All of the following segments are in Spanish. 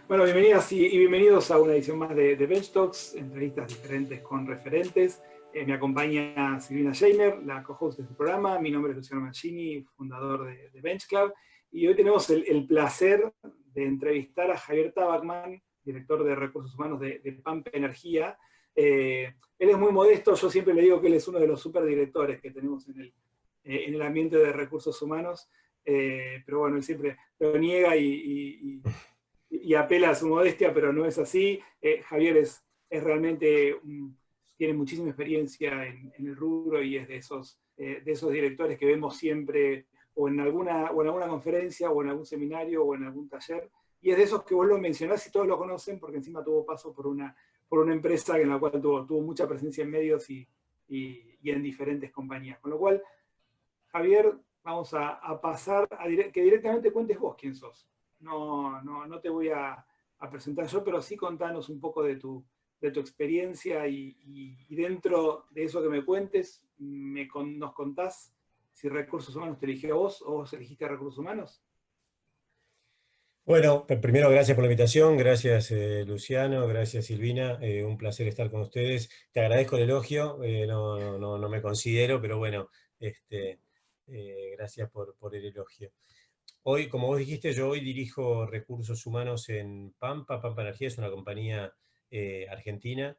Bueno, bienvenidas y bienvenidos a una edición más de Bench Talks, entrevistas diferentes con referentes. Me acompaña Silvina Scheiner, la co-host de este programa. Mi nombre es Luciano Mancini, fundador de Bench Club. Y hoy tenemos el placer de entrevistar a Javier Tabacman, director de Recursos Humanos de Pampa Energía. Él es muy modesto, yo siempre le digo que él es uno de los superdirectores que tenemos en el ambiente de recursos humanos. Pero bueno, él siempre lo niega y apela a su modestia, pero no es así. Javier es realmente, tiene muchísima experiencia en el rubro y es de esos directores que vemos siempre o en alguna conferencia o en algún seminario o en algún taller. Y es de esos que vos lo mencionás y todos lo conocen porque encima tuvo paso por una empresa en la cual tuvo mucha presencia en medios y en diferentes compañías. Con lo cual, Javier, vamos a pasar a que directamente cuentes vos quién sos. No te voy a presentar yo, pero sí contanos un poco de tu experiencia y dentro de eso que me cuentes, nos contás si Recursos Humanos te eligió a vos o vos elegiste a Recursos Humanos. Bueno, primero gracias por la invitación, gracias Luciano, gracias Silvina, un placer estar con ustedes. Te agradezco el elogio, no me considero, pero bueno, este, gracias por el elogio. Hoy, como vos dijiste, yo hoy dirijo recursos humanos en Pampa. Pampa Energía es una compañía argentina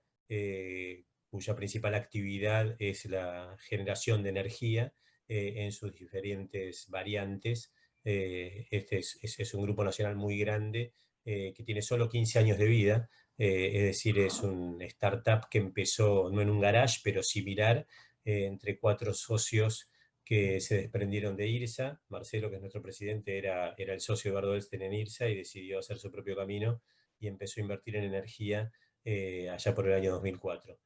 cuya principal actividad es la generación de energía en sus diferentes variantes. Es un grupo nacional muy grande que tiene solo 15 años de vida, es decir, es un startup que empezó no en un garage, pero similar, entre 4 socios que se desprendieron de IRSA. Marcelo, que es nuestro presidente, era el socio de Eduardo Elsten en IRSA y decidió hacer su propio camino y empezó a invertir en energía allá por el año 2004.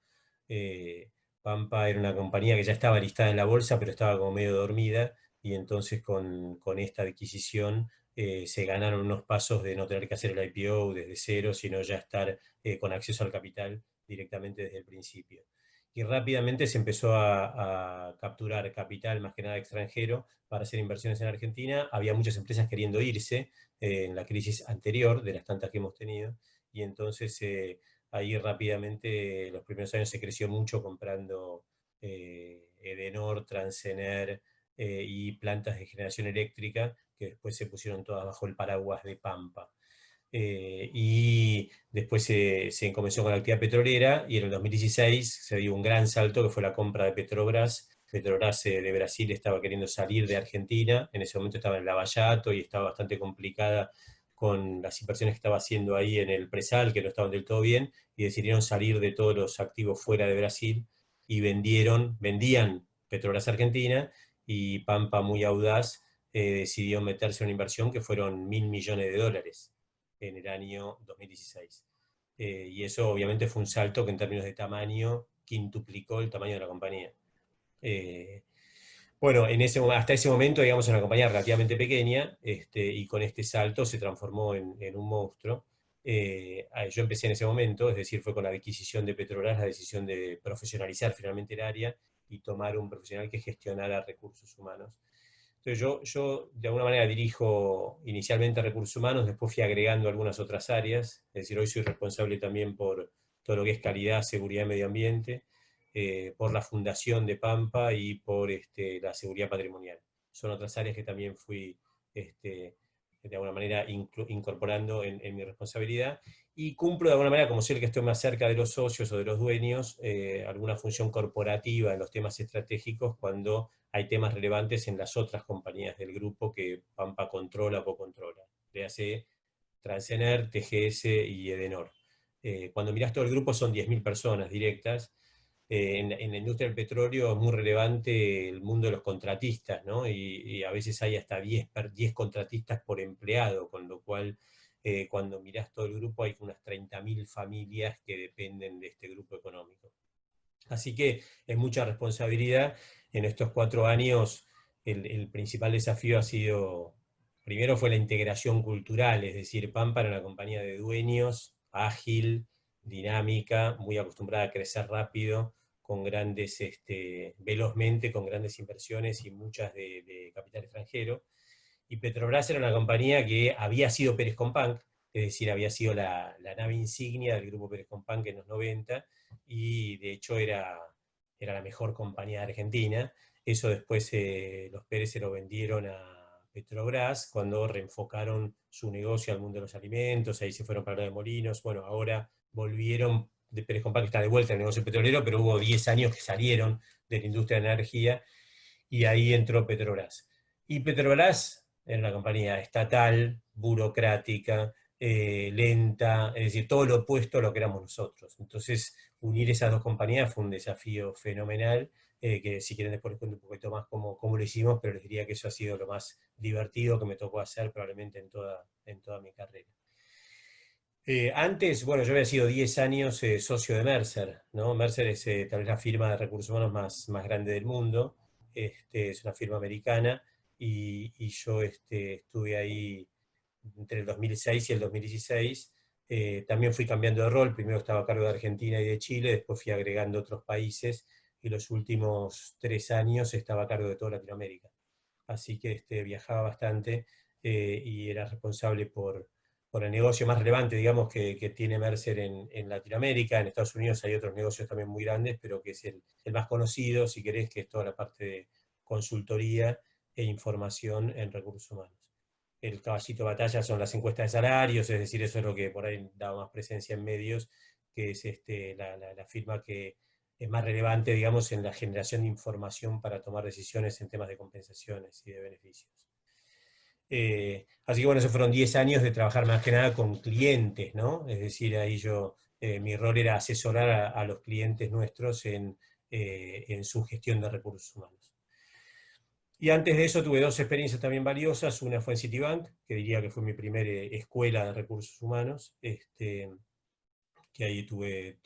Eh, Pampa era una compañía que ya estaba listada en la bolsa, pero estaba como medio dormida, y entonces con esta adquisición se ganaron unos pasos de no tener que hacer el IPO desde cero, sino ya estar con acceso al capital directamente desde el principio. Y rápidamente se empezó a capturar capital, más que nada extranjero, para hacer inversiones en Argentina. Había muchas empresas queriendo irse en la crisis anterior, de las tantas que hemos tenido, y entonces ahí rápidamente los primeros años se creció mucho comprando Edenor, Transener y plantas de generación eléctrica, que después se pusieron todas bajo el paraguas de Pampa. Y después se comenzó con la actividad petrolera, y en el 2016 se dio un gran salto que fue la compra de Petrobras. Petrobras de Brasil estaba queriendo salir de Argentina, en ese momento estaba en Lavallato y estaba bastante complicada con las inversiones que estaba haciendo ahí en el presal, que no estaban del todo bien, y decidieron salir de todos los activos fuera de Brasil y vendían Petrobras Argentina, y Pampa, muy audaz, decidió meterse en una inversión que fueron $1.000 millones en el año 2016. Y eso obviamente fue un salto que en términos de tamaño quintuplicó el tamaño de la compañía. Eh, bueno, hasta ese momento, digamos, era una compañía relativamente pequeña, y con este salto se transformó en un monstruo. Yo empecé en ese momento, es decir, fue con la adquisición de Petrobras la decisión de profesionalizar finalmente el área y tomar un profesional que gestionara recursos humanos. Entonces yo de alguna manera dirijo inicialmente recursos humanos, después fui agregando algunas otras áreas, es decir, hoy soy responsable también por todo lo que es calidad, seguridad y medio ambiente, por la fundación de Pampa y por la seguridad patrimonial. Son otras áreas que también fui de alguna manera incorporando en mi responsabilidad, y cumplo de alguna manera, como soy el que estoy más cerca de los socios o de los dueños, alguna función corporativa en los temas estratégicos cuando hay temas relevantes en las otras compañías del grupo que Pampa controla o co-controla. Le Transener, TGS y Edenor. Cuando mirás todo el grupo son 10.000 personas directas. En la industria del petróleo es muy relevante el mundo de los contratistas, ¿no? Y a veces hay hasta 10 contratistas por empleado, con lo cual cuando mirás todo el grupo hay unas 30.000 familias que dependen de este grupo económico. Así que es mucha responsabilidad. En estos 4 años el principal desafío ha sido, primero fue la integración cultural, es decir, Pampa era una compañía de dueños, ágil, dinámica, muy acostumbrada a crecer rápido, con velozmente, con grandes inversiones y muchas de capital extranjero. Y Petrobras era una compañía que había sido Pérez Compán, es decir, había sido la nave insignia del Grupo Pérez Compán en los 90, y de hecho era la mejor compañía de Argentina. Eso después los Pérez se lo vendieron a Petrobras cuando reenfocaron su negocio al mundo de los alimentos, ahí se fueron para la de Molinos. Bueno, ahora volvieron de Pérez Compán, que está de vuelta en el negocio petrolero, pero hubo 10 años que salieron de la industria de la energía, y ahí entró Petrobras. Y Petrobras era una compañía estatal, burocrática, lenta, es decir, todo lo opuesto a lo que éramos nosotros. Entonces, unir esas dos compañías fue un desafío fenomenal, que si quieren después les cuento un poquito más cómo lo hicimos, pero les diría que eso ha sido lo más divertido que me tocó hacer probablemente en toda mi carrera. Antes, bueno, yo había sido 10 años socio de Mercer, ¿no? Mercer es tal vez la firma de recursos humanos más grande del mundo. Es una firma americana, y yo estuve ahí entre el 2006 y el 2016. También fui cambiando de rol, primero estaba a cargo de Argentina y de Chile, después fui agregando otros países, y los últimos 3 años estaba a cargo de toda Latinoamérica. Así que viajaba bastante, y era responsable por el negocio más relevante, digamos, que tiene Mercer en Latinoamérica. En Estados Unidos hay otros negocios también muy grandes, pero que es el más conocido, si querés, que es toda la parte de consultoría e información en recursos humanos. El caballito de batalla son las encuestas de salarios, es decir, eso es lo que por ahí da más presencia en medios, que es la firma que es más relevante, digamos, en la generación de información para tomar decisiones en temas de compensaciones y de beneficios. Así que bueno, esos fueron 10 años de trabajar más que nada con clientes, ¿no? Es decir, ahí mi rol era asesorar a los clientes nuestros en su gestión de recursos humanos. Y antes de eso tuve 2 experiencias también valiosas. Una fue en Citibank, que diría que fue mi primera escuela de recursos humanos, que ahí tuve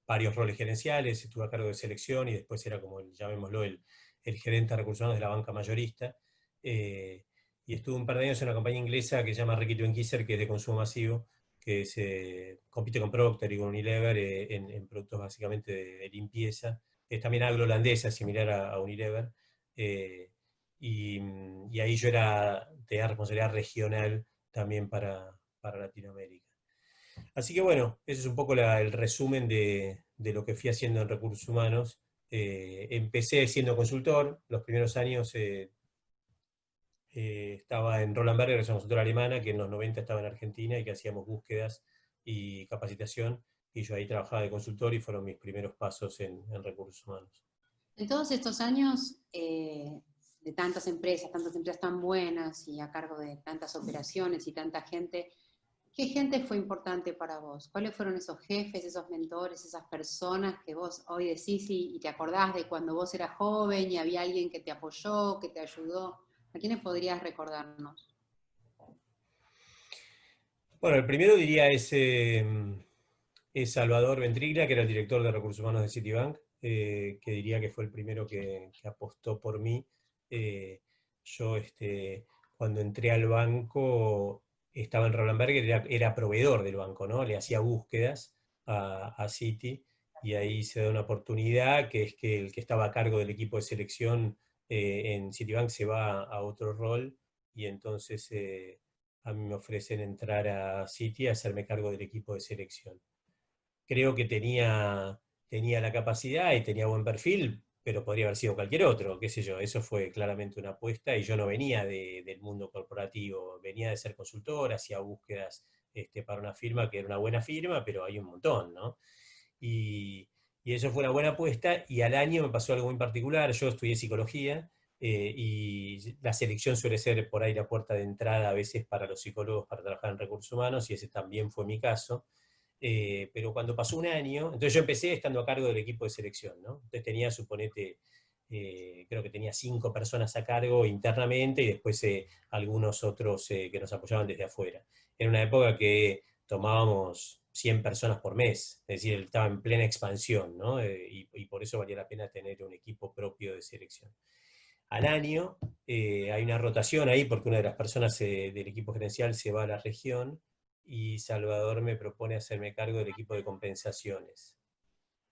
varios roles gerenciales, estuve a cargo de selección, y después era como, llamémoslo, el gerente de recursos humanos de la banca mayorista. Y estuve un par de años en una compañía inglesa que se llama Reckitt Kisser, que es de consumo masivo, que compite con Procter y con Unilever en productos básicamente de limpieza. Es también agro-holandesa, similar a Unilever. Y ahí yo tenía responsabilidad regional también para Latinoamérica. Así que bueno, ese es un poco el resumen de lo que fui haciendo en recursos humanos. Empecé siendo consultor. Los primeros años estaba en Roland Berger, que es una consultora alemana, que en los 90 estaba en Argentina y que hacíamos búsquedas y capacitación, y yo ahí trabajaba de consultor, y fueron mis primeros pasos en recursos humanos. En todos estos años de tantas empresas tan buenas y a cargo de tantas operaciones y tanta gente, ¿qué gente fue importante para vos? ¿Cuáles fueron esos jefes, esos mentores, esas personas que vos hoy decís y te acordás de cuando vos eras joven y había alguien que te apoyó, que te ayudó? ¿A quiénes podrías recordarnos? Bueno, el primero diría es Salvador Ventriglia, que era el director de recursos humanos de Citibank, que diría que fue el primero que apostó por mí. Yo cuando entré al banco estaba en Roland Berger, era proveedor del banco, ¿no? Le hacía búsquedas a Citi, y ahí se da una oportunidad, que es que el que estaba a cargo del equipo de selección en Citibank se va a otro rol, y entonces a mí me ofrecen entrar a Citi a hacerme cargo del equipo de selección. Creo que tenía la capacidad y tenía buen perfil, pero podría haber sido cualquier otro, qué sé yo. Eso fue claramente una apuesta, y yo no venía del mundo corporativo, venía de ser consultor, hacía búsquedas para una firma que era una buena firma, pero hay un montón, ¿no? Y eso fue una buena apuesta, y al año me pasó algo muy particular. Yo estudié psicología, y la selección suele ser por ahí la puerta de entrada a veces para los psicólogos para trabajar en recursos humanos, y ese también fue mi caso. Pero cuando pasó un año, entonces yo empecé estando a cargo del equipo de selección, ¿no? Entonces tenía, suponete, creo que tenía 5 personas a cargo internamente, y después algunos otros que nos apoyaban desde afuera. Era una época que tomábamos 100 personas por mes, es decir, estaba en plena expansión, ¿no? Y por eso valía la pena tener un equipo propio de selección. Al año hay una rotación ahí, porque una de las personas del equipo gerencial se va a la región, y Salvador me propone hacerme cargo del equipo de compensaciones.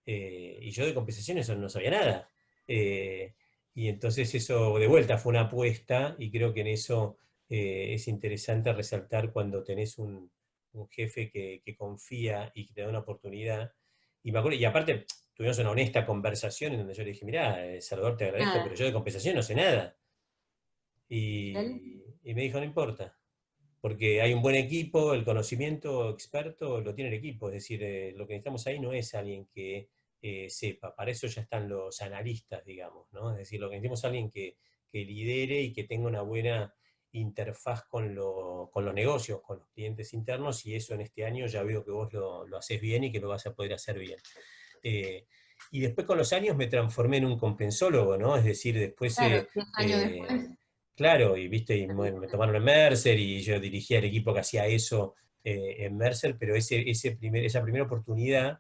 Y yo de compensaciones no sabía nada. Y entonces eso de vuelta fue una apuesta, y creo que en eso es interesante resaltar cuando tenés un un jefe que confía y que te da una oportunidad. Y me acuerdo, y aparte tuvimos una honesta conversación en donde yo le dije, mirá, Salvador, te agradezco, pero Nada. yo de compensación no sé nada. Él, Y me dijo, no importa, porque hay un buen equipo, el conocimiento experto lo tiene el equipo, es decir, lo que necesitamos ahí no es alguien que sepa, para eso ya están los analistas, digamos, ¿no? Es decir, lo que necesitamos es alguien que lidere y que tenga una buena interfaz con los negocios, con los clientes internos, y eso en este año ya veo que vos lo haces bien y que lo vas a poder hacer bien. Y después con los años me transformé en un compensólogo, ¿no? Es decir, después claro, 10 años después. claro, y viste, y bueno, me tomaron en Mercer y yo dirigía el equipo que hacía eso en Mercer, pero esa primera oportunidad,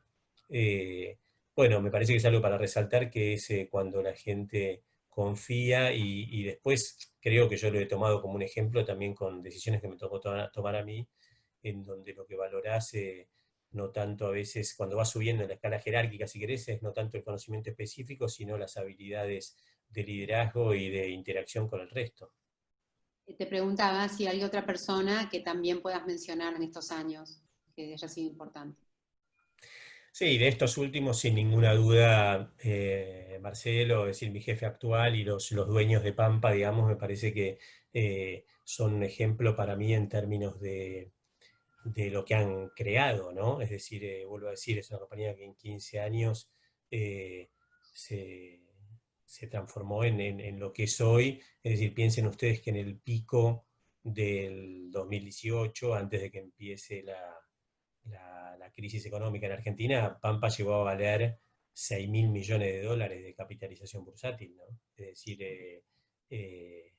eh, bueno, me parece que es algo para resaltar, que es cuando la gente confía y después creo que yo lo he tomado como un ejemplo también con decisiones que me tocó tomar a mí, en donde lo que valorás, no tanto a veces, cuando vas subiendo en la escala jerárquica, si querés, es no tanto el conocimiento específico, sino las habilidades de liderazgo y de interacción con el resto. Te preguntaba si hay otra persona que también puedas mencionar en estos años, que haya sido importante. Sí, de estos últimos, sin ninguna duda, Marcelo, es decir, mi jefe actual y los dueños de Pampa, digamos, me parece que son un ejemplo para mí en términos de lo que han creado, ¿no? Es decir, vuelvo a decir, es una compañía que en 15 años eh, se, se transformó en lo que es hoy. Es decir, piensen ustedes que en el pico del 2018, antes de que empiece la crisis económica en Argentina, Pampa llegó a valer 6.000 millones de dólares de capitalización bursátil, ¿no? Es decir, eh,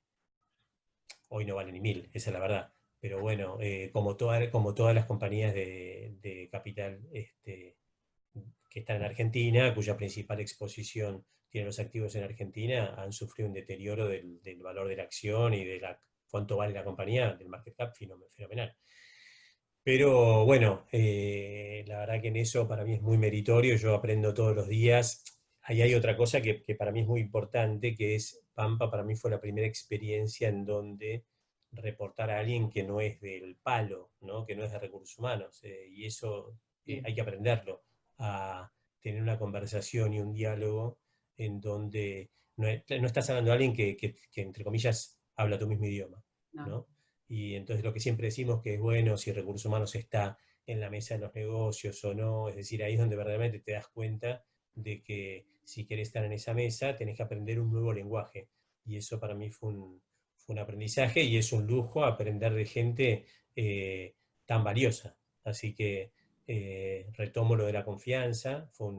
hoy no vale ni 1.000, esa es la verdad. Pero bueno, como todas las compañías de capital que están en Argentina, cuya principal exposición tiene los activos en Argentina, han sufrido un deterioro del valor de la acción y de cuánto vale la compañía, del market cap fenomenal. Pero bueno, la verdad que en eso para mí es muy meritorio, yo aprendo todos los días. Ahí hay otra cosa que para mí es muy importante, que es Pampa para mí fue la primera experiencia en donde reportar a alguien que no es del palo, ¿no? Que no es de recursos humanos, y eso hay que aprenderlo, a tener una conversación y un diálogo en donde no estás hablando de alguien que, entre comillas, habla tu mismo idioma, No. ¿no? Y entonces lo que siempre decimos que es bueno si recursos humanos está en la mesa de los negocios o no, es decir, ahí es donde verdaderamente te das cuenta de que si querés estar en esa mesa tenés que aprender un nuevo lenguaje. Y eso para mí fue un aprendizaje y es un lujo aprender de gente tan valiosa. Así que retomo lo de la confianza, fue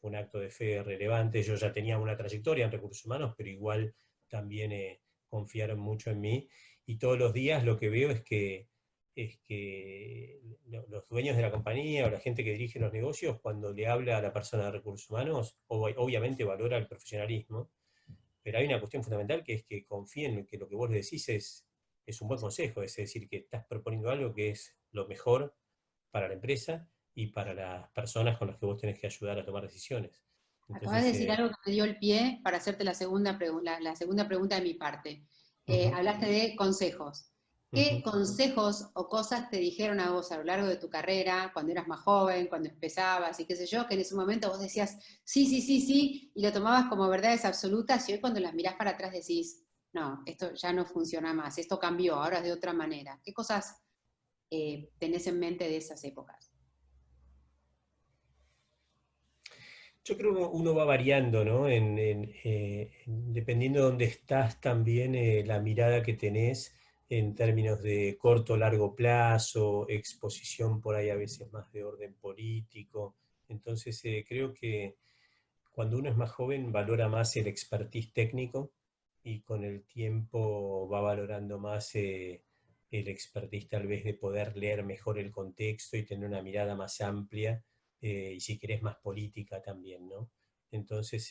un acto de fe relevante. Yo ya tenía una trayectoria en recursos humanos, pero igual también confiaron mucho en mí. Y todos los días lo que veo es que los dueños de la compañía o la gente que dirige los negocios, cuando le habla a la persona de recursos humanos, obviamente valora el profesionalismo, pero hay una cuestión fundamental que es que confíen en que lo que vos le decís es un buen consejo, es decir, que estás proponiendo algo que es lo mejor para la empresa y para las personas con las que vos tenés que ayudar a tomar decisiones. Acabas de Entonces, decir algo que me dio el pie para hacerte la segunda pregunta de mi parte. uh-huh, Hablaste de consejos. ¿Qué uh-huh. consejos o cosas te dijeron a vos a lo largo de tu carrera, cuando eras más joven, cuando empezabas y qué sé yo, que en ese momento vos decías sí, sí, sí, sí, y lo tomabas como verdades absolutas y hoy cuando las mirás para atrás decís, no, esto ya no funciona más, esto cambió, ahora es de otra manera? ¿Qué cosas tenés en mente de esas épocas? Yo creo que uno va variando, ¿no? Dependiendo de dónde estás, también la mirada que tenés en términos de corto, largo plazo, exposición por ahí a veces más de orden político. Entonces, creo que cuando uno es más joven valora más el expertise técnico y con el tiempo va valorando más el expertise tal vez de poder leer mejor el contexto y tener una mirada más amplia y si querés más política también, ¿no? Entonces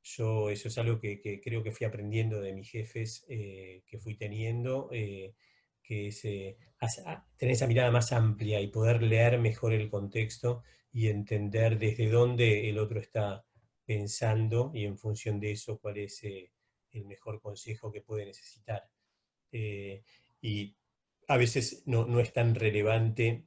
yo eso es algo que creo que fui aprendiendo de mis jefes que fui teniendo, que es tener esa mirada más amplia y poder leer mejor el contexto y entender desde dónde el otro está pensando y en función de eso cuál es el mejor consejo que puede necesitar. Y a veces no es tan relevante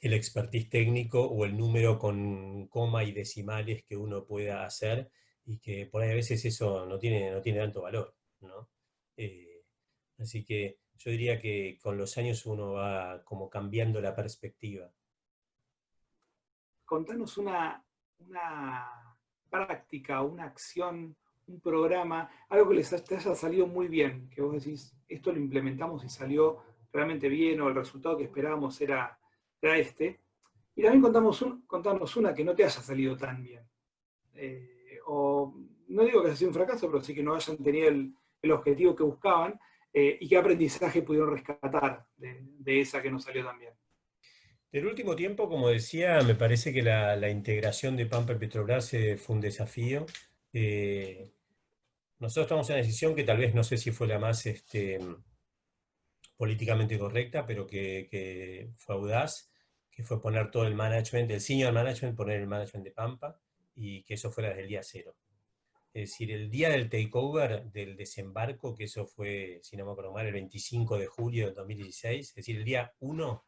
el expertise técnico o el número con coma y decimales que uno pueda hacer, y que por ahí a veces eso no tiene tanto valor, ¿no? Eh, Así que yo diría que con los años uno va como cambiando la perspectiva. Contanos una práctica, una acción, un programa, algo que te haya salido muy bien, que vos decís, esto lo implementamos y salió realmente bien, o el resultado que esperábamos era este. Y también contanos una que no te haya salido tan bien. O no digo que haya sido un fracaso, pero sí que no hayan tenido el objetivo que buscaban, y qué aprendizaje pudieron rescatar de esa que no salió tan bien. Del último tiempo, como decía, me parece que la integración de Pampa y Petrobras fue un desafío. Eh, Nosotros tomamos una decisión que tal vez no sé si fue la más políticamente correcta, pero que fue audaz, que fue poner todo el management, el senior management, poner el management de Pampa, y que eso fuera desde el día cero. Es decir, el día del takeover, del desembarco, que eso fue, si no me acuerdo mal, el 25 de julio del 2016, es decir, el día 1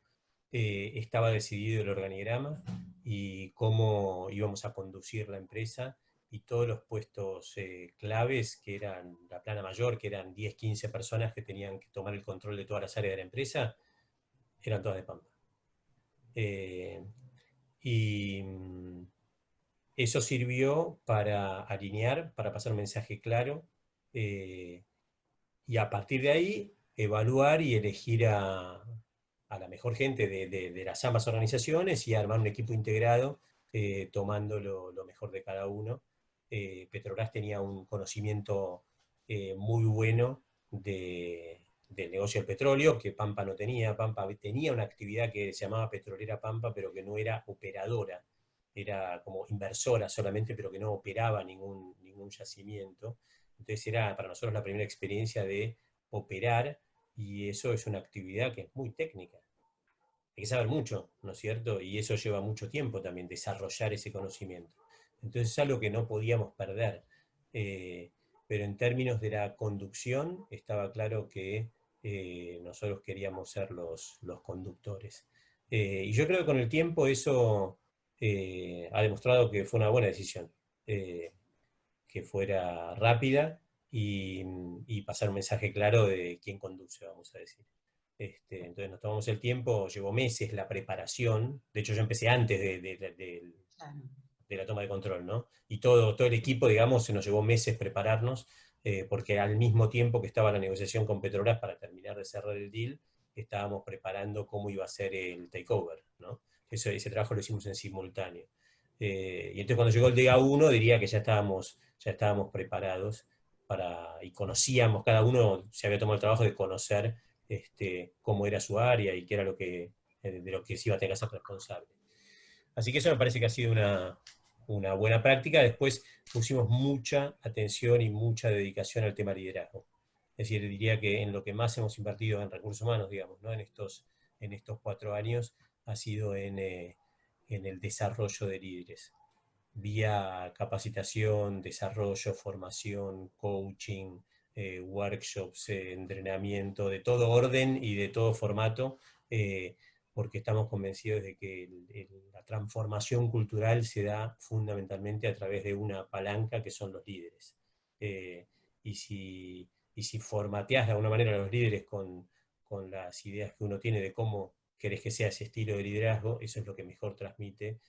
estaba decidido el organigrama y cómo íbamos a conducir la empresa, y todos los puestos claves, que eran la plana mayor, que eran 10, 15 personas que tenían que tomar el control de todas las áreas de la empresa, eran todas de Pampa. Eh, y eso sirvió para alinear, para pasar un mensaje claro, eh, y a partir de ahí evaluar y elegir a la mejor gente de las ambas organizaciones, y armar un equipo integrado, tomando lo mejor de cada uno. Petrobras tenía un conocimiento muy bueno del negocio del petróleo, que Pampa no tenía. Pampa tenía una actividad que se llamaba Petrolera Pampa, pero que no era operadora, era como inversora solamente, pero que no operaba ningún yacimiento. Entonces era para nosotros la primera experiencia de operar, y eso es una actividad que es muy técnica. Hay que saber mucho, ¿no es cierto? Y eso lleva mucho tiempo también, desarrollar ese conocimiento. Entonces es algo que no podíamos perder. Eh, pero en términos de la conducción, estaba claro que nosotros queríamos ser los conductores. Y yo creo que con el tiempo eso ha demostrado que fue una buena decisión. Que fuera rápida, y pasar un mensaje claro de quién conduce, vamos a decir. Entonces nos tomamos el tiempo, llevó meses la preparación. De hecho yo empecé antes Claro. de la toma de control, ¿no? Y todo el equipo, digamos, se nos llevó meses prepararnos, porque al mismo tiempo que estaba la negociación con Petrobras para terminar de cerrar el deal, estábamos preparando cómo iba a ser el takeover, ¿no? Ese trabajo lo hicimos en simultáneo. Y entonces cuando llegó el día 1, diría que ya estábamos preparados y conocíamos, cada uno se había tomado el trabajo de conocer cómo era su área y qué era de lo que se iba a tener que ser responsable. Así que eso me parece que ha sido una buena práctica. Después pusimos mucha atención y mucha dedicación al tema liderazgo. Es decir, diría que en lo que más hemos invertido en recursos humanos, digamos, ¿no? en estos 4 años, ha sido en el desarrollo de líderes, vía capacitación, desarrollo, formación, coaching, workshops, entrenamiento, de todo orden y de todo formato, porque estamos convencidos de que la transformación cultural se da fundamentalmente a través de una palanca, que son los líderes. Eh, y si formateás de alguna manera a los líderes con las ideas que uno tiene de cómo querés que sea ese estilo de liderazgo, eso es lo que mejor transmite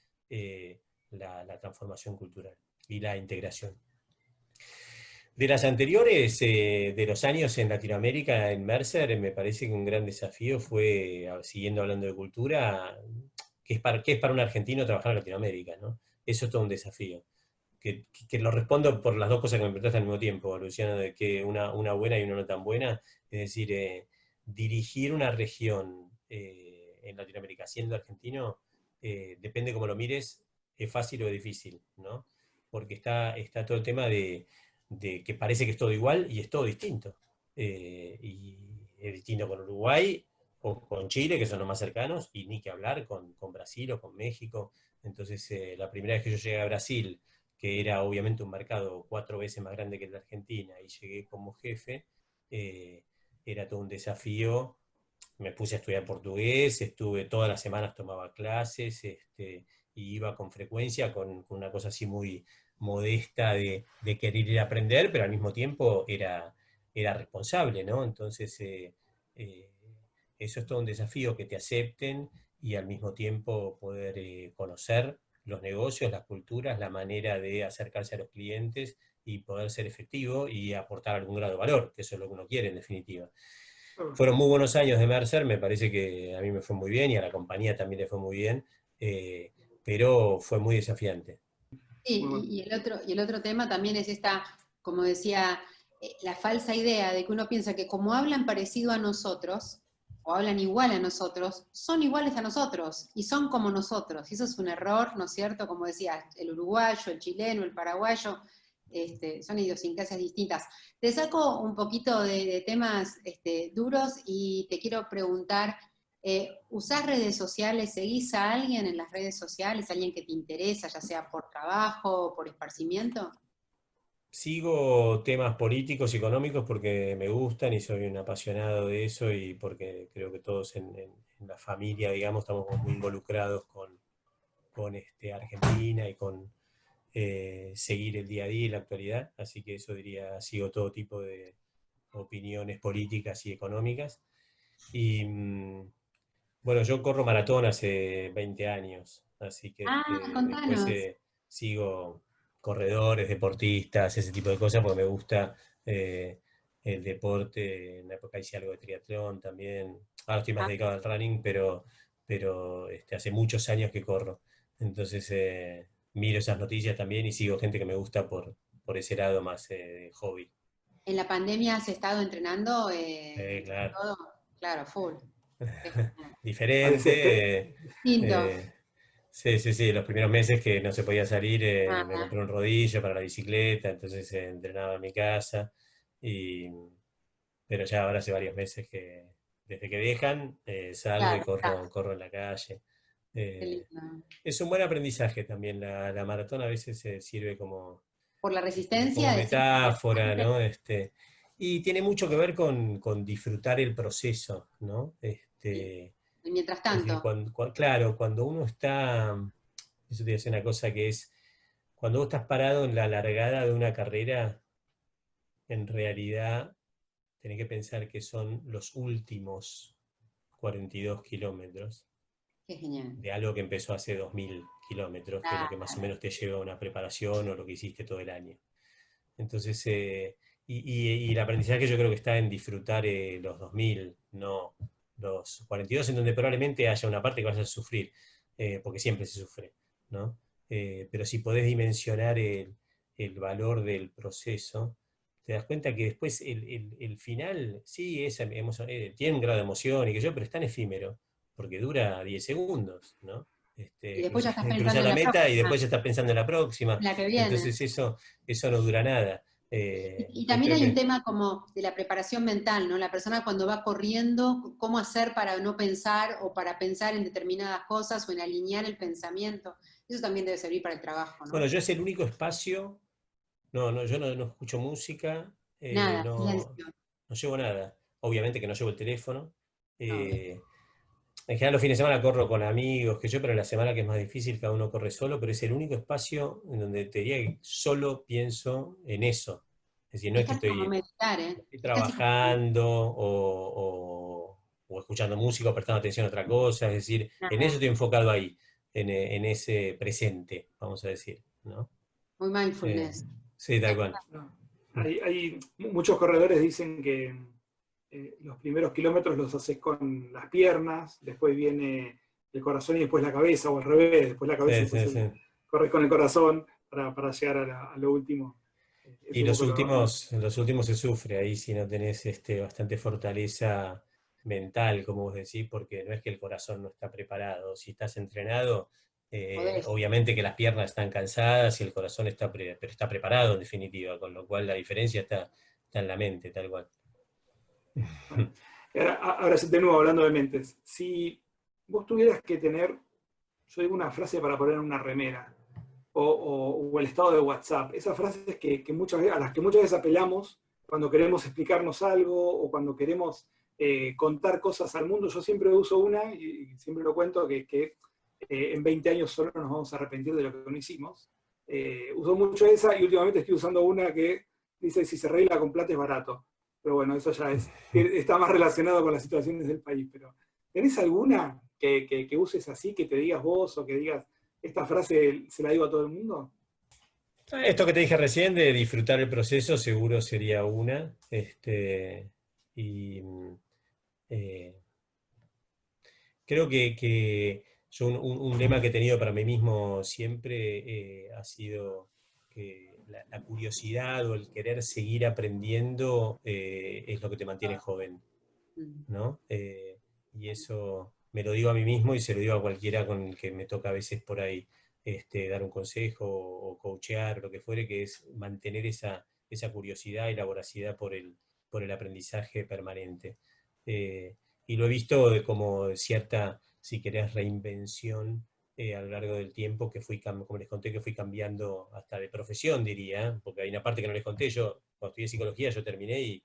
la transformación cultural y la integración. De las anteriores, de los años en Latinoamérica, en Mercer, me parece que un gran desafío fue, siguiendo hablando de cultura, que es para un argentino trabajar en Latinoamérica, ¿no? Eso es todo un desafío. Que lo respondo por las dos cosas que me preguntaste al mismo tiempo, Luciano, de que una buena y una no tan buena. Es decir, dirigir una región en Latinoamérica siendo argentino, depende cómo lo mires, es fácil o es difícil, ¿no? Porque está todo el tema de que parece que es todo igual y es todo distinto. Y es distinto con Uruguay o con Chile, que son los más cercanos, y ni que hablar con Brasil o con México. Entonces, la primera vez que yo llegué a Brasil, que era obviamente un mercado 4 veces más grande que el de Argentina, y llegué como jefe, era todo un desafío me puse a estudiar portugués, estuve todas las semanas, tomaba clases, y iba con frecuencia con una cosa así muy modesta de querer ir a aprender, pero al mismo tiempo era responsable, ¿no? Entonces, eh, eso es todo un desafío, que te acepten y al mismo tiempo poder conocer los negocios, las culturas, la manera de acercarse a los clientes y poder ser efectivo y aportar algún grado de valor, que eso es lo que uno quiere en definitiva. Fueron muy buenos años de Mercer, me parece que a mí me fue muy bien y a la compañía también le fue muy bien, pero fue muy desafiante. Sí, y el otro tema también es esta, como decía, la falsa idea de que uno piensa que como hablan parecido a nosotros, o hablan igual a nosotros, son iguales a nosotros, y son como nosotros. Y eso es un error, ¿no es cierto? Como decía, el uruguayo, el chileno, el paraguayo, son idiosincrasias distintas. Te saco un poquito de temas duros y te quiero preguntar, ¿usás redes sociales? ¿Seguís a alguien en las redes sociales? ¿Alguien que te interesa, ya sea por trabajo o por esparcimiento? Sigo temas políticos y económicos porque me gustan y soy un apasionado de eso y porque creo que todos en la familia, digamos, estamos muy involucrados con Argentina y con seguir el día a día y la actualidad. Así que eso diría, sigo todo tipo de opiniones políticas y económicas. Y bueno, yo corro maratón hace 20 años, así que Ah, después contanos. sigo corredores, deportistas, ese tipo de cosas, porque me gusta eh, el deporte. En la época hice algo de triatlón también. Ahora estoy más Ah, dedicado al running, pero hace muchos años que corro. Entonces miro esas noticias también y sigo gente que me gusta por ese lado más de hobby. ¿en la pandemia has estado entrenando dentro de Claro. todo? Claro, full. Qué genial. Diferente. Distinto. eh, sí, sí, sí, los primeros meses que no se podía salir, me Ajá, compré un rodillo para la bicicleta, entonces entrenaba en mi casa, y, pero ya ahora hace varios meses que desde que dejan, salgo y claro, está. corro en la calle. Qué Eh, lindo. es un buen aprendizaje también, la maratón a veces sirve Por la como resistencia, decís, metáfora, precisamente, ¿no? Y tiene mucho que ver con disfrutar el proceso, ¿no? sí. Y mientras Es decir, tanto, claro, cuando uno está, eso te voy a decir una cosa que es, cuando vos estás parado en la largada de una carrera, en realidad tenés que pensar que son los últimos 42 kilómetros qué genial. de algo que empezó hace 2000 kilómetros, que es lo que más o Claro. menos te lleva a una preparación o lo que hiciste todo el año. Entonces, y el aprendizaje yo creo que está en disfrutar los 2000, no los 42, en donde probablemente haya una parte que vayas a sufrir, porque siempre se sufre, ¿no? Pero si podés dimensionar el valor del proceso, te das cuenta que después el final, sí, tiene un grado de emoción y que yo, pero es tan efímero, porque dura 10 segundos, ¿no? Y después ya estás Cruza pensando en la la meta y próxima, después ya estás pensando en la próxima. la que viene. Entonces eso no dura nada. Y Yo también creo hay un que, tema como de la preparación mental, ¿no? La persona cuando va corriendo, cómo hacer para no pensar o para pensar en determinadas cosas o en alinear el pensamiento. Eso también debe servir para el trabajo, bueno, ¿no? yo es el único espacio, yo no escucho música, Nada, silencio. no llevo nada. Obviamente que no llevo el teléfono. Obvio. eh, en general los fines de semana corro con amigos, pero en la semana que es más difícil, cada uno corre solo, pero es el único espacio en donde te diría que solo pienso en eso. Es decir, no Es es que casi como meditar, ¿eh? estoy Es casi como trabajando o escuchando música o prestando atención a otra cosa, es decir, en eso nada, estoy enfocado ahí, en ese presente, vamos a decir, ¿no? muy Eh, mindfulness. sí, tal cual. No. Muchos corredores dicen que los primeros kilómetros los haces con las piernas, después viene el corazón y después la cabeza, o al revés, después la cabeza y Sí, después sí, sí. corres con el corazón para llegar a lo último. Y Eso un poco los últimos se sufre ahí si no tenés bastante fortaleza mental, como vos decís, porque no es que el corazón no está preparado. Si estás entrenado, Podés. obviamente que las piernas están cansadas y el corazón pero está preparado en definitiva, con lo cual la diferencia está en la mente, tal cual. bueno. Ahora sí, de nuevo, hablando de mentes. Si vos tuvieras que tener, yo digo una frase para poner en una remera, o el estado de WhatsApp, esas frases a las que muchas veces apelamos cuando queremos explicarnos algo o cuando queremos contar cosas al mundo. Yo siempre uso una, y siempre lo cuento, que en 20 años solo nos vamos a arrepentir de lo que no hicimos. Uso mucho esa y últimamente estoy usando una que dice, si se arregla con plata es barato. Pero bueno, eso ya está más relacionado con las situaciones del país. Pero ¿tenés alguna que uses así, que te digas vos o que digas, esta frase se la digo a todo el mundo? Esto que te dije recién de disfrutar el proceso seguro sería una. Y eh, creo que yo un lema que he tenido para mí mismo siempre ha sido que la curiosidad o el querer seguir aprendiendo es lo que te mantiene joven, ¿no? Y eso me lo digo a mí mismo y se lo digo a cualquiera con el que me toca a veces por ahí dar un consejo o coachear, lo que fuere, que es mantener esa curiosidad y la voracidad por el aprendizaje permanente. Y lo he visto como cierta, si querés, reinvención a lo largo del tiempo, como les conté, que fui cambiando hasta de profesión, diría, porque hay una parte que no les conté. Yo, cuando estudié psicología, yo terminé y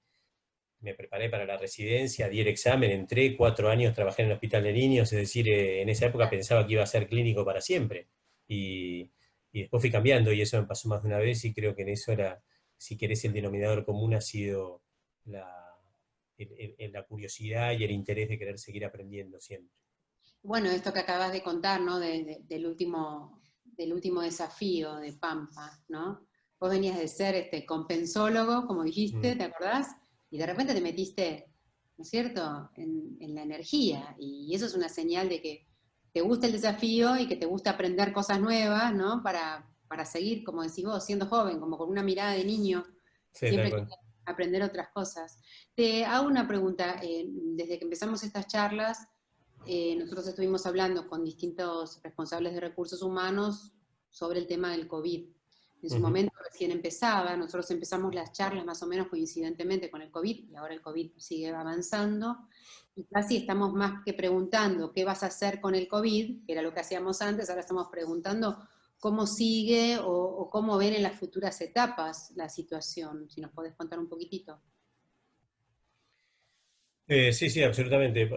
me preparé para la residencia, di el examen, entré, 4 años trabajé en el hospital de niños, es decir, en esa época pensaba que iba a ser clínico para siempre. Y, y después fui cambiando y eso me pasó más de una vez y creo que en eso era, si querés, el denominador común ha sido la curiosidad y el interés de querer seguir aprendiendo siempre. Bueno, esto que acabas de contar, ¿no? Del último desafío de Pampa, ¿no? Vos venías de ser compensólogo, como dijiste, ¿te acordás? Y de repente te metiste, ¿no es cierto?, en la energía. Y eso es una señal de que te gusta el desafío y que te gusta aprender cosas nuevas, ¿no? Para seguir, como decís vos, siendo joven, como con una mirada de niño, Sí, tal siempre cual. aprender otras cosas. Te hago una pregunta. Desde que empezamos estas charlas, nosotros estuvimos hablando con distintos responsables de recursos humanos sobre el tema del COVID. En su momento recién empezaba, nosotros empezamos las charlas más o menos coincidentemente con el COVID, y ahora el COVID sigue avanzando, y casi estamos más que preguntando qué vas a hacer con el COVID, que era lo que hacíamos antes, ahora estamos preguntando cómo sigue o cómo ven en las futuras etapas la situación. Si nos podés contar un poquitito. Sí, sí, absolutamente.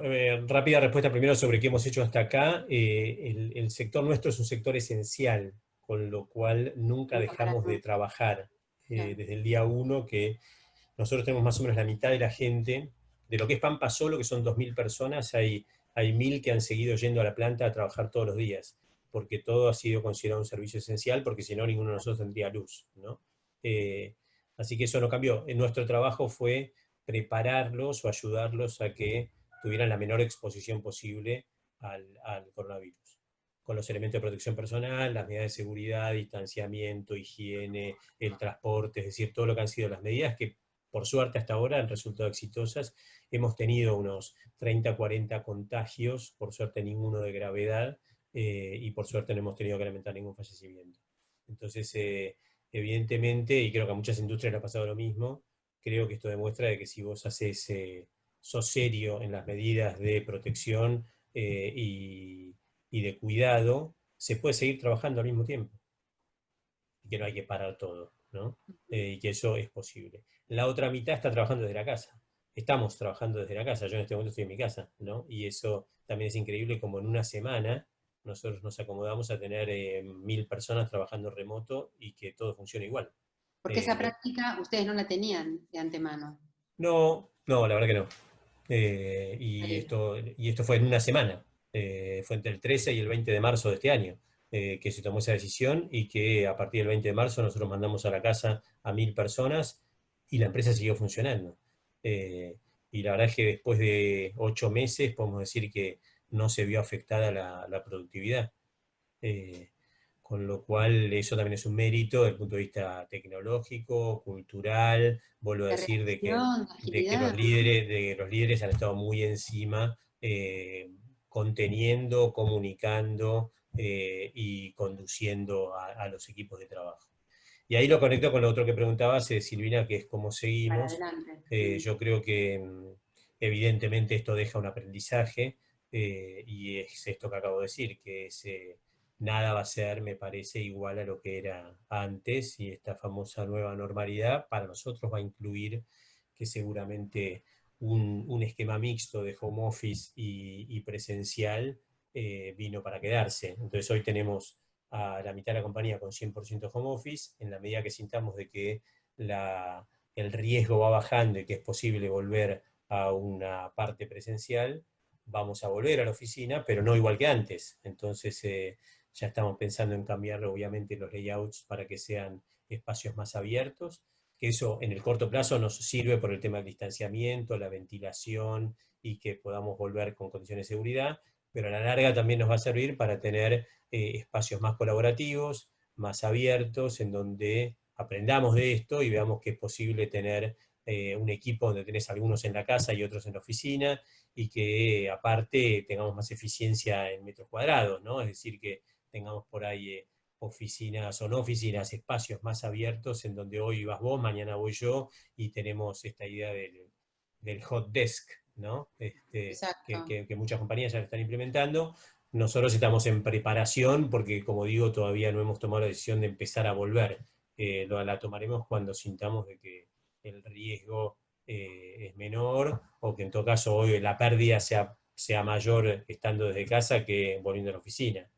Rápida respuesta primero sobre qué hemos hecho hasta acá. El sector nuestro es un sector esencial, con lo cual nunca Nunca dejamos de pararon. trabajar. Claro. Desde el día uno que nosotros tenemos más o menos la mitad de la gente, de lo que es Pampa solo, que son 2.000 personas, hay 1.000 que han seguido yendo a la planta a trabajar todos los días, porque todo ha sido considerado un servicio esencial, porque si no, ninguno de nosotros tendría luz, ¿no? Así que eso no cambió. Nuestro trabajo fue prepararlos o ayudarlos a que tuvieran la menor exposición posible al coronavirus, con los elementos de protección personal, las medidas de seguridad, distanciamiento, higiene, el transporte, es decir, todo lo que han sido las medidas que por suerte hasta ahora han resultado exitosas. Hemos tenido unos 30, 40 contagios, por suerte ninguno de gravedad, y por suerte no hemos tenido que lamentar ningún fallecimiento. Entonces, evidentemente, y creo que a muchas industrias le ha pasado lo mismo, creo que esto demuestra de que si vos sos serio en las medidas de protección y de cuidado, se puede seguir trabajando al mismo tiempo. Y que no hay que parar todo, ¿no? Y que eso es posible. La otra mitad está trabajando desde la casa. Estamos trabajando desde la casa. Yo en este momento estoy en mi casa, ¿no? Y eso también es increíble, como en una semana nosotros nos acomodamos a tener 1.000 personas trabajando remoto y que todo funcione igual. Porque esa práctica ustedes no la tenían de antemano. No, no, la verdad que no. Y Ahí. esto fue en una semana. Fue entre el 13 y el 20 de marzo de este año que se tomó esa decisión y que a partir del 20 de marzo nosotros mandamos a la casa a 1.000 personas y la empresa siguió funcionando. Y la verdad es que después de 8 meses podemos decir que no se vio afectada la productividad. Con lo cual eso también es un mérito desde el punto de vista tecnológico, cultural, vuelvo a De decir reacción, de de que los agilidad, ¿no? líderes han estado muy encima, conteniendo, comunicando y conduciendo a los equipos de trabajo. Y ahí lo conecto con lo otro que preguntabas, Silvina, que es cómo Para seguimos. adelante. Yo creo que evidentemente esto deja un aprendizaje y es esto que acabo de decir, que es nada va a ser, me parece, igual a lo que era antes, y esta famosa nueva normalidad para nosotros va a incluir que seguramente un esquema mixto de home office y presencial vino para quedarse. Entonces hoy tenemos a la mitad de la compañía con 100% home office. En la medida que sintamos de que el riesgo va bajando y que es posible volver a una parte presencial, vamos a volver a la oficina, pero no igual que antes. Entonces ya estamos pensando en cambiar obviamente los layouts para que sean espacios más abiertos, que eso en el corto plazo nos sirve por el tema del distanciamiento, la ventilación y que podamos volver con condiciones de seguridad, pero a la larga también nos va a servir para tener espacios más colaborativos, más abiertos, en donde aprendamos de esto y veamos que es posible tener un equipo donde tenés algunos en la casa y otros en la oficina, y que aparte tengamos más eficiencia en metros cuadrados, ¿no? Es decir, que tengamos por ahí oficinas o no oficinas, espacios más abiertos en donde hoy vas vos, mañana voy yo, y tenemos esta idea del hot desk, ¿no? Que muchas compañías ya lo están implementando. Nosotros estamos en preparación porque, como digo, todavía no hemos tomado la decisión de empezar a volver. La tomaremos cuando sintamos de que el riesgo es menor, o que en todo caso hoy la pérdida sea mayor estando desde casa que volviendo a la oficina.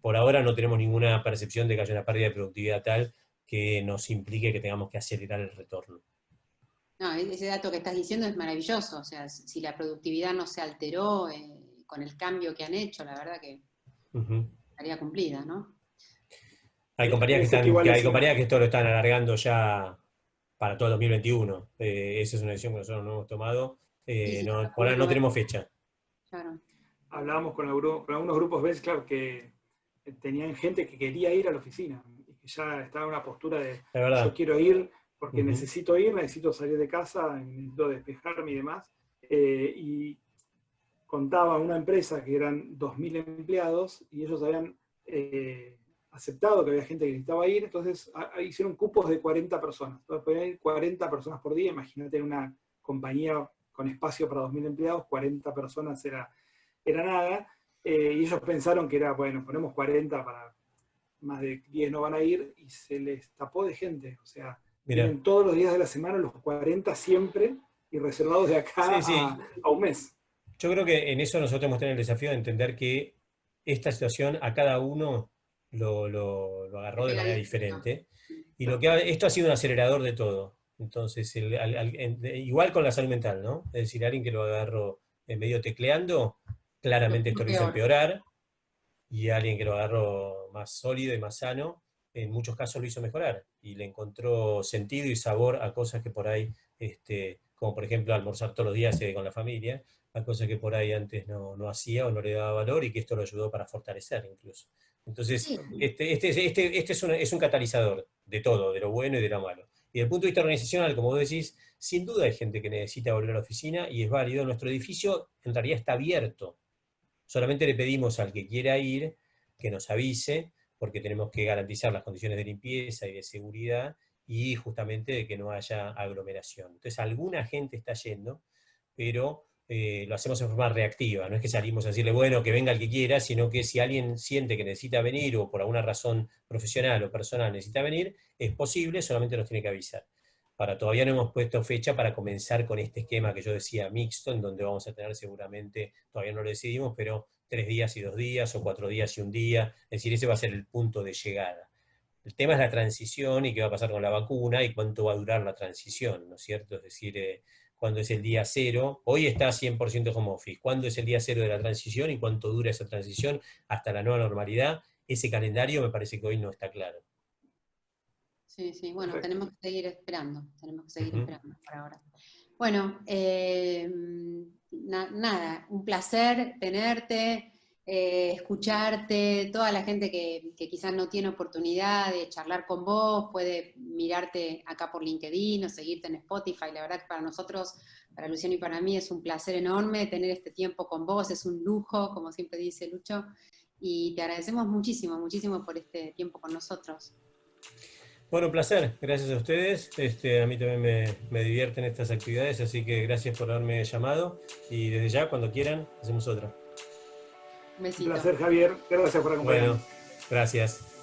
Por ahora no tenemos ninguna percepción de que haya una pérdida de productividad tal que nos implique que tengamos que acelerar el retorno. No, ese dato que estás diciendo es maravilloso. O sea, si la productividad no se alteró con el cambio que han hecho, la verdad que estaría cumplida, ¿no? Hay compañías que esto lo están alargando ya para todo el 2021. Esa es una decisión que nosotros no hemos tomado. Por ahora no tenemos fecha. Claro. Hablábamos con algunos grupos Bench, claro, que tenían gente que quería ir a la oficina y que ya estaba en una postura de yo quiero ir porque necesito salir de casa, necesito despejarme y demás. Y contaba una empresa que eran 2.000 empleados y ellos habían aceptado que había gente que necesitaba ir, entonces hicieron cupos de 40 personas. Entonces podían ir 40 personas por día. Imagínate en una compañía con espacio para 2.000 empleados, 40 personas era nada. Y ellos pensaron que era, bueno, ponemos 40 para más de 10 no van a ir, y se les tapó de gente. O sea, vienen todos los días de la semana los 40 siempre y reservados de acá a un mes. Yo creo que en eso nosotros tenemos que tener el desafío de entender que esta situación a cada uno lo agarró de manera diferente. Y esto ha sido un acelerador de todo. Entonces, igual con la salud mental, ¿no? Es decir, alguien que lo agarró medio tecleando, claramente esto lo hizo empeorar, y alguien que lo agarró más sólido y más sano, en muchos casos lo hizo mejorar, y le encontró sentido y sabor a cosas que por ahí, como por ejemplo almorzar todos los días con la familia, a cosas que por ahí antes no hacía o no le daba valor, y que esto lo ayudó para fortalecer incluso. Entonces, este es un catalizador de todo, de lo bueno y de lo malo. Y desde el punto de vista organizacional, como vos decís, sin duda hay gente que necesita volver a la oficina, y es válido. Nuestro edificio en realidad está abierto. Solamente le pedimos al que quiera ir que nos avise, porque tenemos que garantizar las condiciones de limpieza y de seguridad, y justamente de que no haya aglomeración. Entonces, alguna gente está yendo, pero lo hacemos en forma reactiva. No es que salimos a decirle, bueno, que venga el que quiera, sino que si alguien siente que necesita venir, o por alguna razón profesional o personal necesita venir, es posible, solamente nos tiene que avisar. Todavía no hemos puesto fecha para comenzar con este esquema que yo decía mixto, en donde vamos a tener seguramente, todavía no lo decidimos, pero 3 días y 2 días, o 4 días y 1 día. Es decir, ese va a ser el punto de llegada. El tema es la transición y qué va a pasar con la vacuna y cuánto va a durar la transición, ¿no es cierto? Es decir, cuándo es el día cero. Hoy está 100% home office. ¿Cuándo es el día cero de la transición y cuánto dura esa transición hasta la nueva normalidad? Ese calendario me parece que hoy no está claro. Sí, bueno, tenemos que seguir esperando por ahora. Bueno, nada, un placer tenerte, escucharte. Toda la gente que quizás no tiene oportunidad de charlar con vos, puede mirarte acá por LinkedIn o seguirte en Spotify. La verdad que para nosotros, para Luciano y para mí, es un placer enorme tener este tiempo con vos, es un lujo, como siempre dice Lucho, y te agradecemos muchísimo, muchísimo por este tiempo con nosotros. Bueno, un placer, gracias a ustedes. A mí también me divierten estas actividades, así que gracias por haberme llamado, y desde ya, cuando quieran, hacemos otra. Un besito. Un placer, Javier. Gracias por acompañarnos. Bueno, gracias.